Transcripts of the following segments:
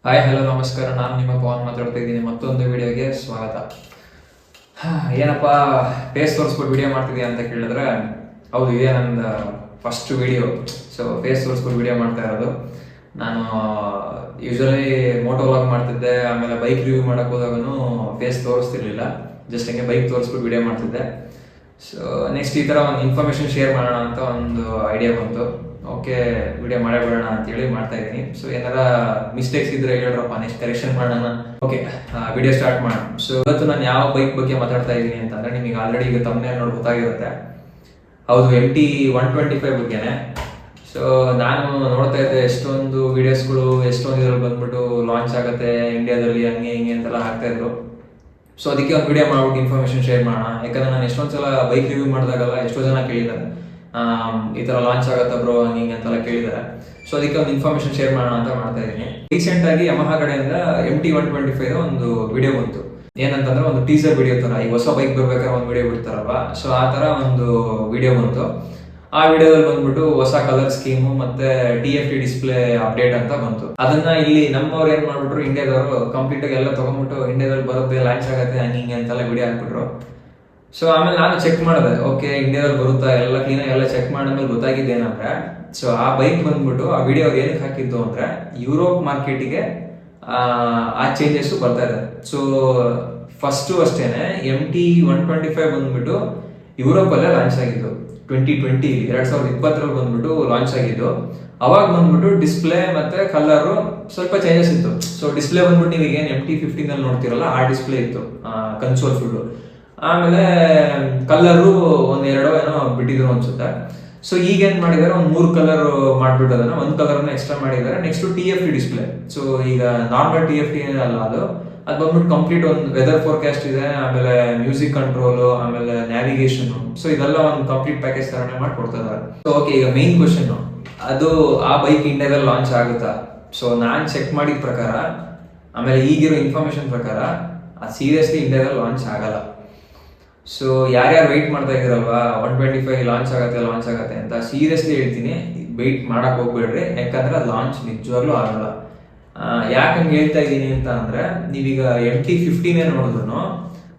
Hi hello ನಮಸ್ಕಾರ. ನಾನು ನಿಮ್ಮ ಪವನ್ ಮಾತಾಡ್ತಾ ಇದ್ದೀನಿ. ಮತ್ತೊಂದು ವಿಡಿಯೋಗೆ ಸ್ವಾಗತ. ಏನಪ್ಪ ಫೇಸ್ ತೋರಿಸ್ಬಿಟ್ಟು ವಿಡಿಯೋ ಮಾಡ್ತಿದ್ಯಾ ಅಂತ ಕೇಳಿದ್ರೆ, ಹೌದು, ಇದೇ ನನ್ನ ಫಸ್ಟ್ ವಿಡಿಯೋ. ಸೊ ಫೇಸ್ ತೋರಿಸ್ಬಿಟ್ಟು ವಿಡಿಯೋ ಮಾಡ್ತಾ ಇರೋದು. ನಾನು ಯೂಶಲಿ ಮೋಟೋ ವ್ಲಾಗ್ ಮಾಡ್ತಿದ್ದೆ, ಆಮೇಲೆ ಬೈಕ್ ರಿವ್ಯೂ ಮಾಡೋಕೆ ಹೋದಾಗೂ ಫೇಸ್ ತೋರಿಸ್ತಿರ್ಲಿಲ್ಲ. ಜಸ್ಟ್ ಹಂಗೆ ಬೈಕ್ ತೋರಿಸ್ಬಿಟ್ಟು ವಿಡಿಯೋ ಮಾಡ್ತಿದ್ದೆ. ಸೊ ನೆಕ್ಸ್ಟ್ ಈ ಥರ ಒಂದು ಇನ್ಫಾರ್ಮೇಷನ್ ಶೇರ್ ಮಾಡೋಣ ಅಂತ ಒಂದು ಐಡಿಯಾ ಬಂತು. ಓಕೆ, ವಿಡಿಯೋ ಮಾಡೇ ಬಿಡೋಣ ಅಂತೇಳಿ ಮಾಡ್ತಾ ಇದ್ದೀನಿ. ಸೊ ಏನಾರ ಮಿಸ್ಟೇಕ್ಸ್ ಇದ್ರೆ ಹೇಳ್ರಪ್ಪ, ನೆಕ್ಸ್ಟ್ ಕರೆಕ್ಷನ್ ಮಾಡೋಣ. ಓಕೆ, ವಿಡಿಯೋ ಸ್ಟಾರ್ಟ್ ಮಾಡೋಣ. ಸೊ ಇವತ್ತು ನಾನು ಯಾವ ಬೈಕ್ ಬಗ್ಗೆ ಮಾತಾಡ್ತಾ ಇದ್ದೀನಿ ಅಂತಂದ್ರೆ, ನಿಮಗೆ ಆಲ್ರೆಡಿ ಈಗ ತಮ್ಮನೇಲಿ ನೋಡಿ ಗೊತ್ತಾಗಿರುತ್ತೆ. ಹೌದು, MT-125 ಬಗ್ಗೆನೆ. ಸೊ ನಾನು ನೋಡ್ತಾ ಇದ್ದೆ ಎಷ್ಟೊಂದು ವಿಡಿಯೋಸ್ಗಳು, ಎಷ್ಟೊಂದು ಇದ್ರಲ್ಲಿ ಬಂದ್ಬಿಟ್ಟು ಲಾಂಚ್ ಆಗುತ್ತೆ ಇಂಡಿಯಾದಲ್ಲಿ, ಹಂಗೆ ಹಿಂಗೆ ಅಂತೆಲ್ಲ ಹಾಕ್ತಾ ಇದ್ರು. ಸೊ ಅದಕ್ಕೆ ಒಂದು ವಿಡಿಯೋ ಮಾಡ್ಬಿಟ್ಟು ಇನ್ಫಾರ್ಮೇಷನ್ ಶೇರ್ ಮಾಡೋಣ. ಯಾಕಂದ್ರೆ ನಾನು ಎಷ್ಟೊಂದು ಸಲ ಬೈಕ್ ರಿವ್ಯೂ ಮಾಡಿದಾಗಲ್ಲ ಎಷ್ಟೋ ಜನ ಕೇಳಿದ್ದಾರೆ, ಈ ಥರ ಲಾಂಚ್ ಆಗುತ್ತಾ ಬ್ರೋ ಹಂಗೆ ಅಂತೆಲ್ಲ ಕೇಳಿದ್ದಾರೆ. ಸೊ ಅದಕ್ಕೆ ಒಂದು ಇನ್ಫಾರ್ಮೇಷನ್ ಶೇರ್ ಮಾಡೋಣ ಅಂತ ಮಾಡ್ತಾ ಇದ್ದೀನಿ. ರೀಸೆಂಟ್ ಆಗಿ ಯಮಹಾ ಕಡೆಯಿಂದ MT-125 ಒಂದು ವಿಡಿಯೋ ಬಂತು. ಏನಂತಂದ್ರೆ ಒಂದು ಟೀಸರ್ ವಿಡಿಯೋ ತರ, ಈ ಹೊಸ ಬೈಕ್ ಬರ್ಬೇಕಾದ್ರೆ ಒಂದು ವಿಡಿಯೋ ಬಿಡ್ತಾರಲ್ವಾ, ಸೊ ಆ ತರ ಒಂದು ವಿಡಿಯೋ ಬಂತು. ಆ ವಿಡಿಯೋದಲ್ಲಿ ಬಂದ್ಬಿಟ್ಟು ಹೊಸ ಕಲರ್ ಸ್ಕೀಮು ಮತ್ತೆ TFT ಡಿಸ್ಪ್ಲೇ ಅಪ್ಡೇಟ್ ಅಂತ ಬಂತು. ಅದನ್ನ ಇಲ್ಲಿ ನಮ್ಮವ್ರು ಏನ್ ಮಾಡ್ಬಿಟ್ರು, ಇಂಡಿಯಾದವರು ಕಂಪ್ಲೀಟ್ ಆಗಿ ಎಲ್ಲ ತಗೊಂಡ್ಬಿಟ್ಟು ಇಂಡಿಯಾದಲ್ಲಿ ಬರುತ್ತೆ, ಲಾಂಚ್ ಆಗುತ್ತೆ ಹಂಗೆ ಹಿಂಗೆ ಅಂತೆಲ್ಲ ವಿಡಿಯೋ ಹಾಕ್ಬಿಟ್ರು. ಸೊ ಆಮೇಲೆ ನಾನು ಚೆಕ್ ಮಾಡಿದೆ, ಓಕೆ ಇಂಡಿಯಾದಲ್ಲಿ ಬರುತ್ತಾ ಎಲ್ಲ ಕ್ಲೀನಾಗಿ ಎಲ್ಲ ಚೆಕ್ ಮಾಡಿದ್ಮೇಲೆ ಗೊತ್ತಾಗಿದ್ದೇನಂದ್ರೆ, ಸೊ ಆ ಬೈಕ್ ಬಂದ್ಬಿಟ್ಟು ಆ ವಿಡಿಯೋ ಏನಕ್ಕೆ ಹಾಕಿದ್ದು ಅಂದ್ರೆ, ಯುರೋಪ್ ಮಾರ್ಕೆಟಿಗೆ ಆ ಚೇಂಜಸ್ ಬರ್ತಾ ಇದೆ. ಸೊ ಫಸ್ಟ್ ಅಷ್ಟೇನೆ MT-125 ಬಂದ್ಬಿಟ್ಟು ಯುರೋಪಲ್ಲೇ ಲಾಂಚ್ ಆಗಿದ್ದು 2020 ಬಂದ್ಬಿಟ್ಟು ಲಾಂಚ್ ಆಗಿದ್ದು. ಅವಾಗ ಬಂದ್ಬಿಟ್ಟು ಡಿಸ್ಪ್ಲೇ ಮತ್ತೆ ಕಲರ್ ಸ್ವಲ್ಪ ಚೇಂಜಸ್ ಇತ್ತು. ಸೊ ಡಿಸ್ಪ್ಲೇ ಬಂದ್ಬಿಟ್ಟು ನೀವು ಏನು MT-15 ಅಲ್ಲಿ ನೋಡ್ತಿರಲ್ಲ ಆ ಡಿಸ್ಪ್ಲೇ ಇತ್ತು, ಕನ್ಸೋಲ್ ಫುಲ್ಲು. ಆಮೇಲೆ ಕಲರು ಒಂದೆರಡೋ ಏನೋ ಬಿಟ್ಟಿದ್ರು ಅನ್ಸುತ್ತೆ. ಸೊ ಈಗ ಏನ್ ಮಾಡಿದಾರೆ, ಒಂದು 3 ಕಲರ್ ಮಾಡ್ಬಿಟ್ಟು ಅದನ್ನ ಒಂದು ಕಲರ್ನ ಎಕ್ಸ್ಟ್ರಾ ಮಾಡಿದ್ದಾರೆ. Next TFT display. ಸೊ ಈಗ ನಾರ್ಮಲ್ TFT ಏನಲ್ಲ, ಅದು ಬಂದ್ಬಿಟ್ಟು ಕಂಪ್ಲೀಟ್ ಒಂದು ವೆದರ್ ಫೋರ್ಕಾಸ್ಟ್ ಇದೆ, ಆಮೇಲೆ ಮ್ಯೂಸಿಕ್ ಕಂಟ್ರೋಲ್, ಆಮೇಲೆ ನ್ಯಾವಿಗೇಷನ್. ಸೊ ಇದೆಲ್ಲ ಒಂದು ಕಂಪ್ಲೀಟ್ ಪ್ಯಾಕೇಜ್ ತರನೇ ಮಾಡ್ಕೊಡ್ತಾ ಇದ್ದಾರೆ. ಸೊ ಓಕೆ, ಈಗ ಮೇನ್ ಕ್ವಶನ್, ಅದು ಆ ಬೈಕ್ ಇಂಡಿಯಾದಲ್ಲಿ ಲಾಂಚ್ ಆಗುತ್ತಾ? ಸೊ ನಾನ್ ಚೆಕ್ ಮಾಡಿದ ಪ್ರಕಾರ, ಆಮೇಲೆ ಈಗಿರೋ ಇನ್ಫಾರ್ಮೇಶನ್ ಪ್ರಕಾರ, ಅದು ಸೀರಿಯಸ್ಲಿ ಇಂಡಿಯಾದಲ್ಲಿ ಲಾಂಚ್ ಆಗಲ್ಲ. ಸೊ ಯಾರ್ಯಾರು ವೆಯ್ಟ್ ಮಾಡ್ತಾ ಇದ್ದೀರಲ್ವಾ 125 ಲಾಂಚ್ ಆಗತ್ತೆ ಅಂತ, ಸೀರಿಯಸ್ಲಿ ಹೇಳ್ತೀನಿ, ವೆಯ್ಟ್ ಮಾಡಕ್ ಹೋಗ್ಬೇಡ್ರಿ. ಯಾಕಂದ್ರೆ ಅದು ಲಾಂಚ್ ನಿಜವಾಗ್ಲೂ ಆಗಲ್ಲ. ಯಾಕಂಗೆ ಹೇಳ್ತಾ ಇದ್ದೀನಿ ಅಂತ ಅಂದ್ರೆ, ನೀವೀಗ MT-15 ನೋಡಿದ್ರು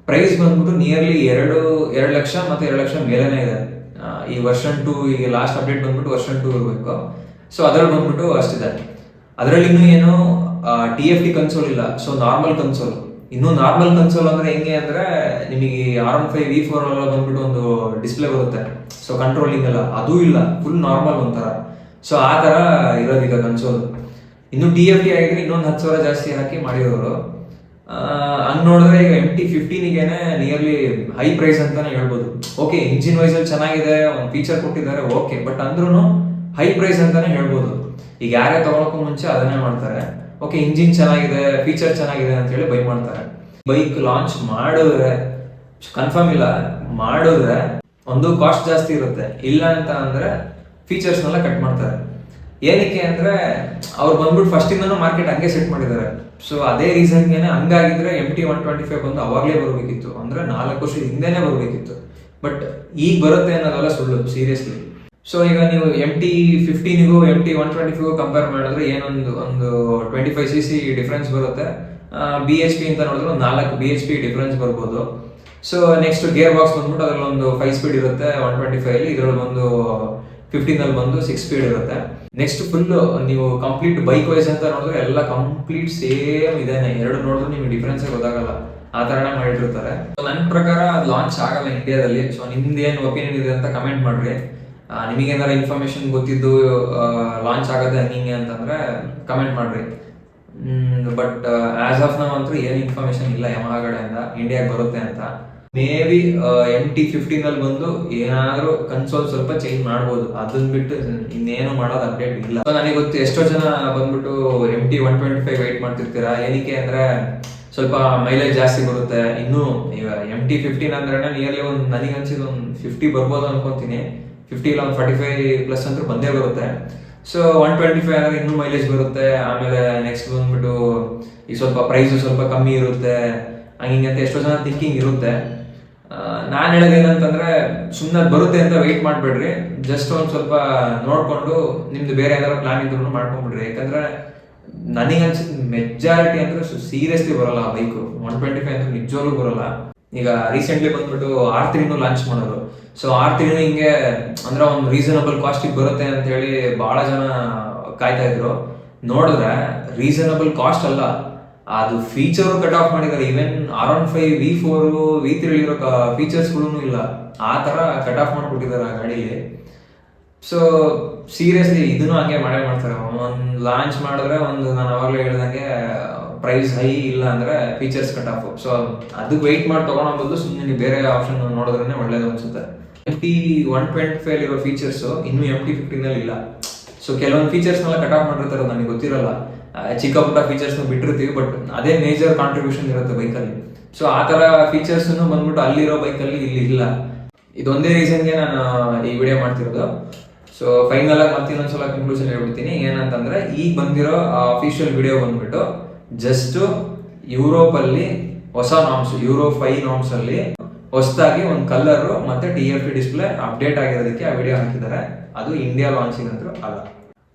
ಪ್ರೈಸ್ ಬಂದ್ಬಿಟ್ಟು ನಿಯರ್ಲಿ 2 ಲಕ್ಷ ಮತ್ತೆ 2 ಲಕ್ಷ ಮೇಲೆನೇ ಇದೆ. ಈ ವರ್ಷನ್ 2, ಈಗ ಲಾಸ್ಟ್ ಅಪ್ಡೇಟ್ ಬಂದ್ಬಿಟ್ಟು ವರ್ಷನ್ 2 ಇರಬೇಕು. ಸೊ ಅದ್ರಲ್ಲಿ ಬಂದ್ಬಿಟ್ಟು ಅಷ್ಟಿದೆ. ಅದರಲ್ಲಿ ಇನ್ನೂ ಏನು TFT ಕನ್ಸೋಲ್ ಇಲ್ಲ. So normal console. ಇನ್ನು ನಾರ್ಮಲ್ ಕನ್ಸೋಲ್ ಅಂದ್ರೆ ಹೆಂಗೆ ಅಂದ್ರೆ, ನಿಮಗೆ R15 V4 ಎಲ್ಲ ಬಂದ್ಬಿಟ್ಟು ಒಂದು ಡಿಸ್ಪ್ಲೇ ಬರುತ್ತೆ. ಸೊ ಕಂಟ್ರೋಲಿಂಗ್ ಎಲ್ಲ ಅದು ಇಲ್ಲ, ಫುಲ್ ನಾರ್ಮಲ್ ಒಂಥರ. ಸೊ ಆ ತರ ಇರೋದೀಗ ಕನ್ಸೋಲ್. ಇನ್ನು TFT ಆಗಿದ್ರೆ ಇನ್ನೊಂದು 10,000 ಜಾಸ್ತಿ ಹಾಕಿ ಮಾಡಿರೋರು. ಹಂಗ್ ನೋಡಿದ್ರೆ ಈಗ MT-15 ನಿಯರ್ಲಿ ಹೈ ಪ್ರೈಸ್ ಅಂತಾನೆ ಹೇಳ್ಬೋದು. ಓಕೆ, ಇಂಜಿನ್ ವೈಸ್ ಅಲ್ಲಿ ಚೆನ್ನಾಗಿದೆ, ಒಂದು ಫೀಚರ್ ಕೊಟ್ಟಿದ್ದಾರೆ, ಓಕೆ, ಬಟ್ ಅಂದ್ರೂ ಹೈ ಪ್ರೈಸ್ ಅಂತಾನೆ ಹೇಳ್ಬೋದು. ಈಗ ಯಾರೇ ತಗೊಳಕ್ಕೂ ಮುಂಚೆ ಅದನ್ನೇ ಮಾಡ್ತಾರೆ. ಓಕೆ, ಇಂಜಿನ್ ಚೆನ್ನಾಗಿದೆ, ಫೀಚರ್ ಚೆನ್ನಾಗಿದೆ ಅಂತ ಹೇಳಿ ಬೈ ಮಾಡ್ತಾರೆ. ಬೈಕ್ ಲಾಂಚ್ ಮಾಡಿದ್ರೆ, ಕನ್ಫರ್ಮ್ ಇಲ್ಲ, ಮಾಡಿದ್ರೆ ಒಂದು ಕಾಸ್ಟ್ ಜಾಸ್ತಿ ಇರುತ್ತೆ, ಇಲ್ಲ ಅಂತ ಅಂದ್ರೆ ಫೀಚರ್ಸ್ನೆಲ್ಲ ಕಟ್ ಮಾಡ್ತಾರೆ. ಏನಕ್ಕೆ ಅಂದ್ರೆ, ಅವ್ರು ಬಂದ್ಬಿಟ್ಟು ಫಸ್ಟ್ ಇಂದನೂ ಮಾರ್ಕೆಟ್ ಹಂಗೆ ಸೆಟ್ ಮಾಡಿದ್ದಾರೆ. ಸೊ ಅದೇ ರೀಸನ್ಗೆ ಹಂಗಾಗಿದ್ರೆ MT-125 ಬಂದು ಅವಾಗಲೇ ಬರಬೇಕಿತ್ತು, ಅಂದ್ರೆ 4 ವರ್ಷದ ಹಿಂದೆನೆ ಬರಬೇಕಿತ್ತು. ಬಟ್ ಈಗ ಬರುತ್ತೆ ಅನ್ನೋದೆಲ್ಲ ಸುಳ್ಳು, ಸೀರಿಯಸ್ಲಿ. ಸೊ ಈಗ ನೀವು MT-15ಗೂ MT-125ಗೂ ಕಂಪೇರ್ ಮಾಡಿದ್ರೆ ಏನೊಂದು 25cc ಡಿಫ್ರೆನ್ಸ್ ಬರುತ್ತೆ. BHP ಅಂತ ನೋಡಿದ್ರೆ 4 BHP ಡಿಫ್ರೆನ್ಸ್ ಬರ್ಬೋದು. ಸೊ ನೆಕ್ಸ್ಟ್ ಗೇರ್ ಬಾಕ್ಸ್ ಬಂದ್ಬಿಟ್ಟು ಅದ್ರಲ್ಲಿ ಒಂದು 5 ಸ್ಪೀಡ್ ಇರುತ್ತೆ 125 ಅಲ್ಲಿ, ಇದ್ರಲ್ಲಿ ಒಂದು 15 ಅಲ್ಲಿ ಬಂದು 6 ಸ್ಪೀಡ್ ಇರುತ್ತೆ. ನೆಕ್ಸ್ಟ್ ಫುಲ್ ನೀವು ಕಂಪ್ಲೀಟ್ ಬೈಕ್ ವೈಸ್ ಅಂತ ನೋಡಿದ್ರೆ ಎಲ್ಲ ಕಂಪ್ಲೀಟ್ ಸೇಮ್ ಇದೇನೆ. ಎರಡು ನೋಡಿದ್ರೆ ನಿಮ್ಗೆ ಡಿಫ್ರೆನ್ಸ್ ಗೊತ್ತಾಗಲ್ಲ, ಆ ತರನೇ ಮಾಡಿರ್ತಾರೆ. ನನ್ನ ಪ್ರಕಾರ ಅದು ಲಾಂಚ್ ಆಗಲ್ಲ ಇಂಡಿಯಾದಲ್ಲಿ. ಸೊ ನಿಮ್ದು ಏನು ಒಪಿನಿಯನ್ ಇದೆ ಅಂತ ಕಮೆಂಟ್ ಮಾಡ್ರಿ. ನಿಮಗೇನಾರ ಇನ್ಫಾರ್ಮೇಶನ್ ಗೊತ್ತಿದ್ದು ಲಾಂಚ್ ಆಗದೆ ಹಂಗೆ ಅಂತಂದ್ರೆ ಕಮೆಂಟ್ ಮಾಡ್ರಿ. ಬಟ್ ಆಸ್ ಆಫ್ ನಾವು ಅಂತೂ ಏನು ಇನ್ಫಾರ್ಮೇಶನ್ ಇಲ್ಲ ಯಮಹಾ ಕಡೆಯಿಂದ ಇಂಡಿಯಾಗೆ ಬರುತ್ತೆ ಅಂತ. ಮೇ ಬಿ MT-15 ಅಲ್ಲಿ ಬಂದು ಏನಾದ್ರೂ ಕನ್ಸೋಲ್ ಸ್ವಲ್ಪ ಚೇಂಜ್ ಮಾಡ್ಬೋದು, ಅದನ್ನ ಬಿಟ್ಟು ಇನ್ನೇನು ಮಾಡೋದು ಅಪ್ಡೇಟ್ ಇಲ್ಲ. ನನಗೆ ಗೊತ್ತು ಎಷ್ಟೋ ಜನ ಬಂದ್ಬಿಟ್ಟು MT-125 ವೆಯ್ಟ್ ಮಾಡ್ತಿರ್ತೀರಾ. ಏನಕ್ಕೆ ಅಂದ್ರೆ ಸ್ವಲ್ಪ ಮೈಲೇಜ್ ಜಾಸ್ತಿ ಬರುತ್ತೆ. ಇನ್ನು ಈಗ MT-15 ಅಂದ್ರೆ ನಿಯರ್ಲಿ ಒಂದು ನನಗೆ ಅನ್ಸಿದ್ದು ಒಂದು 50 ಬರ್ಬೋದು ಅನ್ಕೊಂತೀನಿ. 50 ಇಲ್ಲ ಒಂದು 45+ ಅಂತೂ ಬಂದೇ ಬರುತ್ತೆ. ಸೊ 125 ಅಂದ್ರೆ ಇನ್ನೂ ಮೈಲೇಜ್ ಬರುತ್ತೆ. ಆಮೇಲೆ ನೆಕ್ಸ್ಟ್ ಬಂದ್ಬಿಟ್ಟು ಈಗ ಸ್ವಲ್ಪ ಪ್ರೈಸು ಸ್ವಲ್ಪ ಕಮ್ಮಿ ಇರುತ್ತೆ, ಹಂಗೆ ಅಂತ ಎಷ್ಟೋ ಜನ ಥಿಂಕಿಂಗ್ ಇರುತ್ತೆ. ನಾನು ಹೇಳೋದೇನಂತಂದ್ರೆ, ಸುಮ್ಮನೆ ಬರುತ್ತೆ ಅಂತ ವೆಯ್ಟ್ ಮಾಡಬೇಡ್ರಿ. ಜಸ್ಟ್ ಒಂದು ಸ್ವಲ್ಪ ನೋಡ್ಕೊಂಡು ನಿಮ್ದು ಬೇರೆ ಏನಾದ್ರು ಪ್ಲಾನ್ ಇದ್ರು ಮಾಡ್ಕೊಂಡ್ಬಿಡ್ರಿ. ಯಾಕಂದ್ರೆ ನನಗೆ ಅನ್ಸಿದ್ ಮೆಜಾರಿಟಿ ಅಂದ್ರೆ ಸೀರಿಯಸ್ಲಿ ಬರಲ್ಲ ಆ ಬೈಕ್ 125 ಅಂದ್ರೆ ನಿಜವಾಗ್ಲೂ ಬರಲ್ಲ. ಈಗ ರೀಸೆಂಟ್ಲಿ ಬಂದ್ಬಿಟ್ಟು R3 ಲಾಂಚ್ ಮಾಡೋರು. ಸೊ R3 ಹಿಂಗೆ ಅಂದ್ರೆ ಒಂದು ರೀಸನಬಲ್ ಕಾಸ್ಟಿಗೆ ಬರುತ್ತೆ ಅಂತ ಹೇಳಿ ಬಹಳ ಜನ ಕಾಯ್ತಾ ಇದ್ರು. ನೋಡಿದ್ರೆ ರೀಸನಬಲ್ ಕಾಸ್ಟ್ ಅಲ್ಲ, ಅದು ಫೀಚರ್ ಕಟ್ ಆಫ್ ಮಾಡಿದ್ದಾರೆ. ಈವನ್ R15 V4 V3 ಇರೋ ಫೀಚರ್ಸ್ಗಳು ಇಲ್ಲ, ಆ ತರ ಕಟ್ ಆಫ್ ಮಾಡ್ಬಿಟ್ಟಿದ್ದಾರೆ ಆ ಗಾಡಿಲಿ. ಸೊ ಸೀರಿಯಸ್ಲಿ ಇದನ್ನು ಹಂಗೆ ಮಾಡ್ತಾರೆ. ಒಂದು ಲಾಂಚ್ ಮಾಡಿದ್ರೆ ನಾನು ಅವಾಗಲೇ ಹೇಳ್ದಂಗೆ ಪ್ರೈಸ್ ಹೈ, ಇಲ್ಲ ಅಂದ್ರೆ ಫೀಚರ್ಸ್ ಕಟ್ ಆಫ್. ಸೊ ಅದಕ್ಕೆ ವೆಯ್ಟ್ ಮಾಡಿ ತಗೊಳೋ ಬದಲು ಸುಮ್ಮನೆ ನೀವು ಬೇರೆ ಆಪ್ಷನ್ ನೋಡಿದ್ರೆ ಒಳ್ಳೇದು ಅನ್ಸುತ್ತೆ. MT125 ಇರೋ ಫೀಚರ್ಸ್ ಇನ್ನು MT15 ಇಲ್ಲ. ಸೊ ಕೆಲವೊಂದು ಫೀಚರ್ಸ್ನೆಲ್ಲ ಕಟ್ ಆಫ್ ಮಾಡಿರ್ತಾರೆ, ನನಗೆ ಗೊತ್ತಿರಲ್ಲ. ಚಿಕ್ಕ ಪುಟ್ಟ ಫೀಚರ್ಸ್ ಬಿಟ್ಟಿರ್ತೀವಿ, ಬಟ್ ಅದೇ ಮೇಜರ್ ಕಾಂಟ್ರಿಬ್ಯೂಷನ್ ಇರುತ್ತೆ ಬೈಕಲ್ಲಿ. ಸೊ ಆ ತರ ಫೀಚರ್ಸ್ ಬಂದ್ಬಿಟ್ಟು ಅಲ್ಲಿರೋ ಬೈಕಲ್ಲಿ ಇಲ್ಲಿ ಇಲ್ಲ. ಇದೊಂದೇ ರೀಸನ್ಗೆ ನಾನು ಈ ವಿಡಿಯೋ ಮಾಡ್ತಿರೋದು. ಸೊ ಫೈನಲ್ ಆಗಿ ಮತ್ತೆ ಇನ್ನೊಂದ್ಸಲ ಕನ್ಕ್ಲೂಷನ್ ಹೇಳ್ಬಿಡ್ತೀನಿ. ಏನಂತಂದ್ರೆ ಈಗ ಬಂದಿರೋ ಅಫಿಷಿಯಲ್ ವಿಡಿಯೋ ಬಂದ್ಬಿಟ್ಟು ಜಸ್ಟ್ ಯುರೋಪ್ ಅಲ್ಲಿ ಹೊಸ ನಾರ್ಮ್ಸ್, ಯೂರೋ 5 ನಾರ್ಮ್ಸ್ ಅಲ್ಲಿ ಹೊಸದಾಗಿ ಒಂದು ಕಲರ್ ಮತ್ತೆ TFT ಡಿಸ್ಪ್ಲೇ ಅಪ್ಡೇಟ್ ಆಗಿರೋದಕ್ಕೆ ಆ ವಿಡಿಯೋ ಹಾಕಿದ್ದಾರೆ. ಅದು ಇಂಡಿಯಾ ಲಾಂಚಿಂಗ್ ಅಂತೂ ಅಲ್ಲ.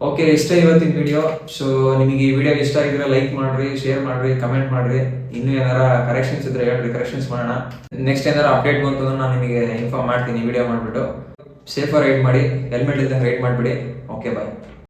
ಓಕೆ, ಇಷ್ಟೇ ಇವತ್ತಿನ ವಿಡಿಯೋ. ಸೊ ನಿಮಗೆ ಈ ವಿಡಿಯೋ ಇಷ್ಟ ಆಗಿದ್ರೆ ಲೈಕ್ ಮಾಡ್ರಿ, ಶೇರ್ ಮಾಡ್ರಿ, ಕಮೆಂಟ್ ಮಾಡ್ರಿ. ಇನ್ನೂ ಏನಾರ ಕರೆಕ್ಷನ್ಸ್ ಇದ್ರೆ ಹೇಳ್ರಿ, ಕರೆಕ್ಷನ್ಸ್ ಮಾಡೋಣ. ನೆಕ್ಸ್ಟ್ ಏನಾರ ಅಪ್ಡೇಟ್ ಬಂತು ಅಂದ್ರೆ ನಾನು ನಿಮಗೆ ಇನ್ಫಾರ್ಮ್ ಮಾಡ್ತೀನಿ ವಿಡಿಯೋ ಮಾಡಿಬಿಟ್ಟು. ಸೇಫರ್ ರೈಡ್ ಮಾಡಿ, ಹೆಲ್ಮೆಟ್ ಇದ್ದಂಗೆ ರೈಡ್ ಮಾಡಿಬಿಡಿ. ಓಕೆ, ಬಾಯ್.